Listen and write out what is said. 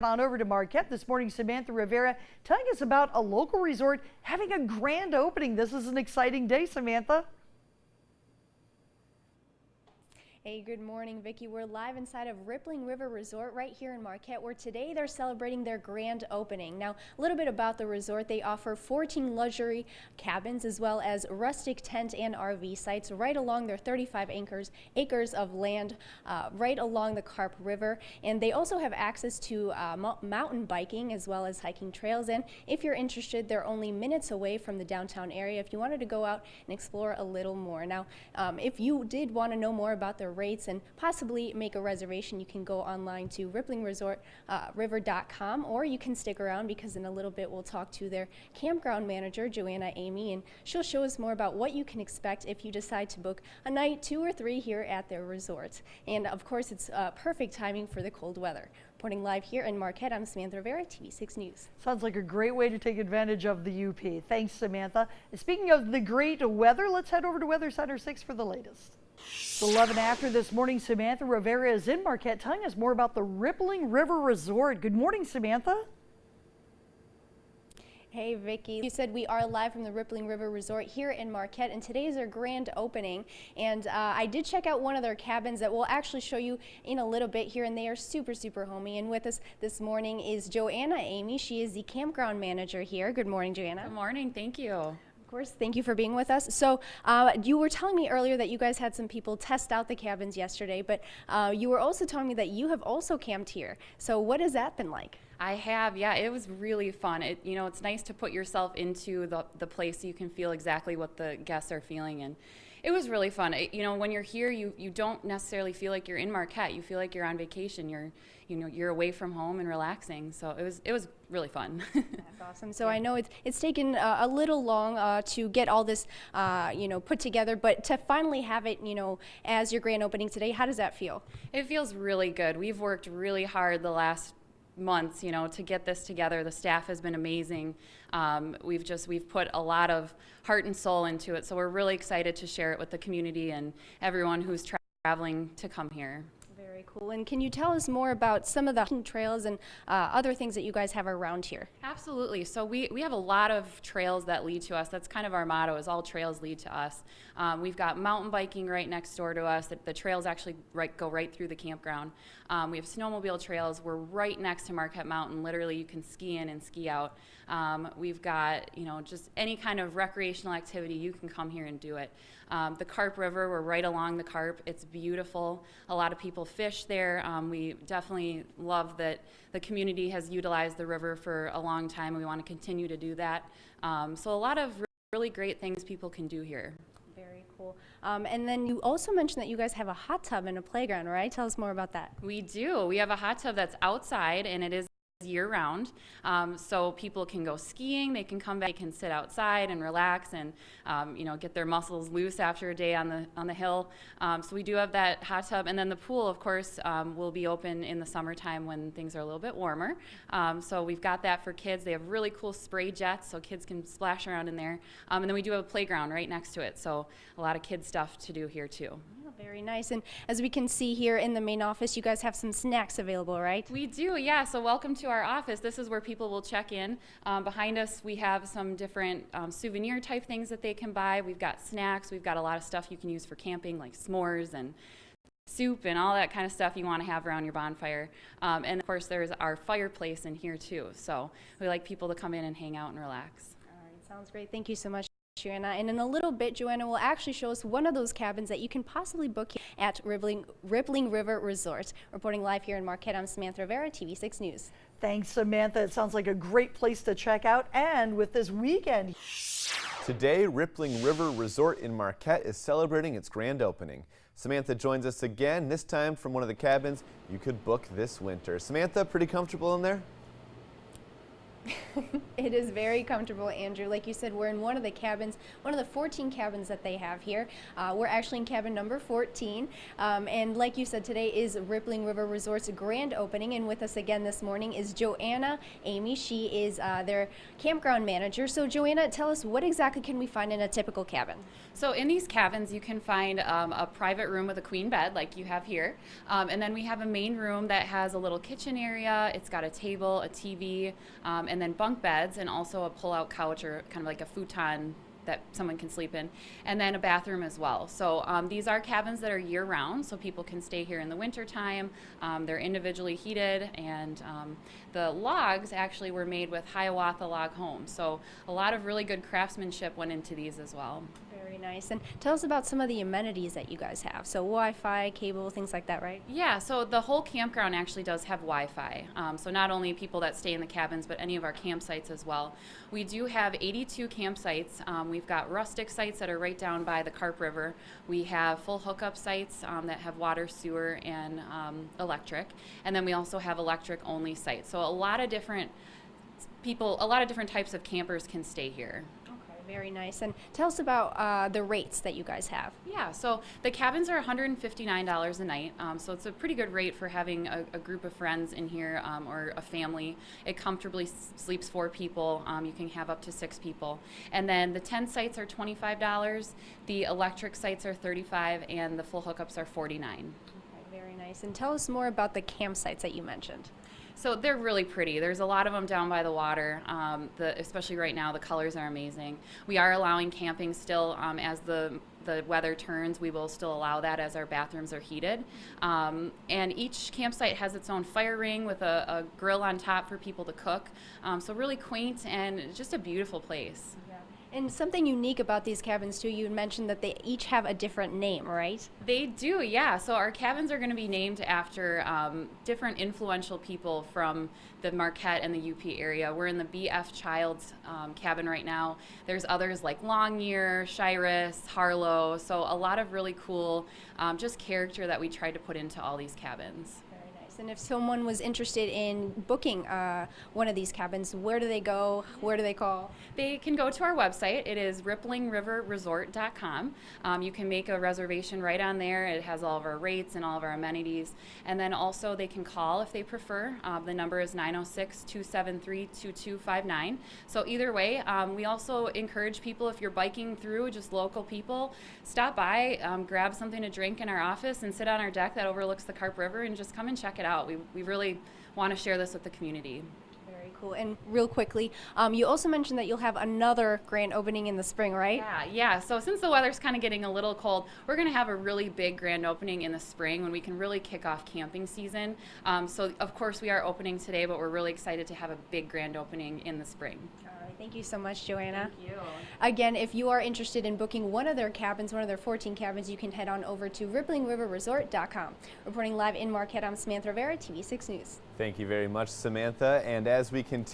On over to Marquette this morning. Samantha Rivera telling us about a local resort having a grand opening. This is an exciting day, Samantha. Hey, good morning, Vicki. We're live inside of Rippling River Resort right here in Marquette, where today they're celebrating their grand opening. Now, a little bit about the resort. They offer 14 luxury cabins as well as rustic tent and RV sites right along their 35 acres of land right along the Carp River. And they also have access to mountain biking as well as hiking trails. And if you're interested, they're only minutes away from the downtown area if you wanted to go out and explore a little more. Now, if you did want to know more about their rates and possibly make a reservation, you can go online to ripplingriver.com, or you can stick around because in a little bit we'll talk to their campground manager, Joanna Amy, and she'll show us more about what you can expect if you decide to book a night, 2 or 3 here at their resort. And of course, it's perfect timing for the cold weather. Reporting live here in Marquette, I'm Samantha Rivera, TV6 News. Sounds like a great way to take advantage of the UP. Thanks, Samantha. And speaking of the great weather, let's head over to Weather Center 6 for the latest. It's 11 after this morning. Samantha Rivera is in Marquette telling us more about the Rippling River Resort. Good morning, Samantha. Hey, Vicki. You said we are live from the Rippling River Resort here in Marquette, and today is their grand opening. And I did check out one of their cabins that we'll actually show you in a little bit here, and they are super, super homey. And with us this morning is Joanna Amy. She is the campground manager here. Good morning, Joanna. Good morning. Thank you. Of course, thank you for being with us. So you were telling me earlier that you guys had some people test out the cabins yesterday, but you were also telling me that you have also camped here. So what has that been like? I have, yeah, it was really fun. It's nice to put yourself into the place so you can feel exactly what the guests are feeling, and it was really fun. When you're here, you don't necessarily feel like you're in Marquette. You feel like you're on vacation. You're away from home and relaxing. So it was really fun. That's awesome. So I know it's taken a little long to get all this put together, but to finally have it as your grand opening today, how does that feel? It feels really good. We've worked really hard the last months, to get this together. The staff has been amazing. We've put a lot of heart and soul into it, so we're really excited to share it with the community and everyone who's traveling to come here. Very cool. And can you tell us more about some of the hiking trails and other things that you guys have around here? Absolutely. So we have a lot of trails that lead to us. That's kind of our motto, is all trails lead to us. We've got mountain biking right next door to us. The trails actually go right through the campground. We have snowmobile trails. We're right next to Marquette Mountain. Literally, you can ski in and ski out. We've got, just any kind of recreational activity, you can come here and do it. The Carp River, we're right along the Carp. It's beautiful. A lot of people fish there. We definitely love that the community has utilized the river for a long time, and we want to continue to do that. So a lot of really great things people can do here. Very cool. And then you also mentioned that you guys have a hot tub and a playground, right? Tell us more about that. We do. We have a hot tub that's outside, and it is year-round, so people can go skiing, they can come back, they can sit outside and relax and get their muscles loose after a day on the hill. So we do have that hot tub, and then the pool, of course, will be open in the summertime when things are a little bit warmer. So we've got that for kids. They have really cool spray jets, so kids can splash around in there. And then we do have a playground right next to it, so a lot of kids stuff to do here too. Very nice. And as we can see here in the main office, you guys have some snacks available, right? We do, yeah. So welcome to our office. This is where people will check in. Behind us, we have some different souvenir type things that they can buy. We've got snacks. We've got a lot of stuff you can use for camping, like s'mores and soup and all that kind of stuff you want to have around your bonfire. And of course, there's our fireplace in here too. So we like people to come in and hang out and relax. All right, sounds great. Thank you so much, Joanna. And in a little bit, Joanna will actually show us one of those cabins that you can possibly book at Rippling River Resort. Reporting live here in Marquette, I'm Samantha Rivera, TV6 News. Thanks, Samantha. It sounds like a great place to check out. And with this weekend. Today, Rippling River Resort in Marquette is celebrating its grand opening. Samantha joins us again, this time from one of the cabins you could book this winter. Samantha, pretty comfortable in there? It is very comfortable, Andrew. Like you said, we're in one of the cabins, one of the 14 cabins that they have here. We're actually in cabin number 14. And like you said, today is Rippling River Resort's grand opening. And with us again this morning is Joanna Amy. She is their campground manager. So Joanna, tell us, what exactly can we find in a typical cabin? So in these cabins, you can find a private room with a queen bed like you have here. And then we have a main room that has a little kitchen area. It's got a table, a TV, and then bunk beds, and also a pull-out couch or kind of like a futon that someone can sleep in, and then a bathroom as well. So these are cabins that are year-round, so people can stay here in the winter time. They're individually heated, and the logs actually were made with Hiawatha log homes. So a lot of really good craftsmanship went into these as well. Very nice. And tell us about some of the amenities that you guys have. So Wi-Fi, cable, things like that, right? Yeah, so the whole campground actually does have Wi-Fi. So not only people that stay in the cabins, but any of our campsites as well. We do have 82 campsites. We've got rustic sites that are right down by the Carp River. We have full hookup sites that have water, sewer, and electric. And then we also have electric-only sites. So a lot of different people, a lot of different types of campers can stay here. Very nice. And tell us about the rates that you guys have. Yeah, so the cabins are $159 a night, so it's a pretty good rate for having a group of friends in here or a family. It comfortably sleeps 4 people. You can have up to 6 people. And then the tent sites are $25, the electric sites are $35, and the full hookups are $49. Okay, very nice. And tell us more about the campsites that you mentioned. So they're really pretty. There's a lot of them down by the water. Especially right now, the colors are amazing. We are allowing camping still as the weather turns. We will still allow that as our bathrooms are heated. And each campsite has its own fire ring with a grill on top for people to cook. So really quaint and just a beautiful place. And something unique about these cabins too, you mentioned that they each have a different name, right? They do, yeah. So our cabins are going to be named after different influential people from the Marquette and the UP area. We're in the B.F. Childs cabin right now. There's others like Longyear, Shiras, Harlow. So a lot of really cool just character that we tried to put into all these cabins. And if someone was interested in booking one of these cabins, where do they go? Where do they call? They can go to our website. It is ripplingriverresort.com. You can make a reservation right on there. It has all of our rates and all of our amenities. And then also they can call if they prefer. The number is 906-273-2259. So either way, we also encourage people, if you're biking through, just local people, stop by, grab something to drink in our office and sit on our deck that overlooks the Carp River and just come and check it out. We really want to share this with the community. Very cool. And real quickly, you also mentioned that you'll have another grand opening in the spring, right? Yeah. So since the weather's kind of getting a little cold, we're going to have a really big grand opening in the spring when we can really kick off camping season. So of course we are opening today, but we're really excited to have a big grand opening in the spring. Thank you so much, Joanna. Thank you. Again, if you are interested in booking one of their cabins, one of their 14 cabins, you can head on over to ripplingriverresort.com. Reporting live in Marquette, I'm Samantha Rivera, TV6 News. Thank you very much, Samantha. And as we continue